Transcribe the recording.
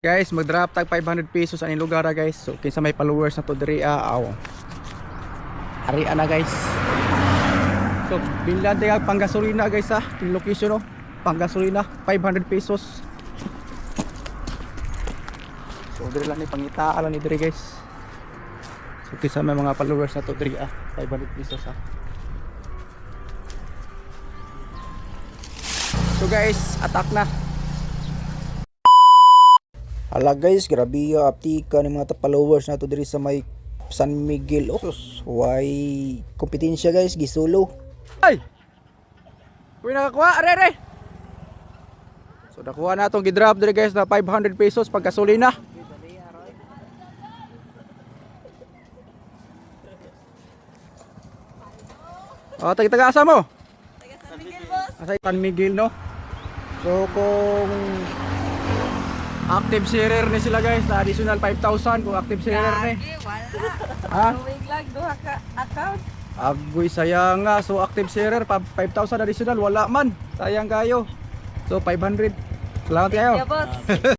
Guys, mag-drop tag 500 pesos ang lugar guys. So kinsa may followers na to diri aw. Ari na guys. So bilhan tayo pang gasolina guys ha. Yung location no. Pang gasolina 500 pesos. So diri lang ni pangitaan lang ni diri guys. So kinsa may mga followers na to diri 500 pesos ha. So guys, attack na. Hala guys, grabe yung aptika ng mga followers na to diri sa may San Miguel. Sus, why kompetensya guys, gisulo. Ay! Uy, nakakuha, are. So nakuha na itong gidrop diri guys na 500 pesos pag gasolina. O, taga-asa mo? Taga San Miguel, boss. Asa San Miguel no? So kung active sharer ni sila guys na additional 5,000 kung active sharer ni. Lagi, wala. Ha? Tuwing lang, duha ka account. Agoy sayang nga. So active sharer 5,000 additional wala man. Sayang kayo. So 500. Salamat kayo. Yeah, boss.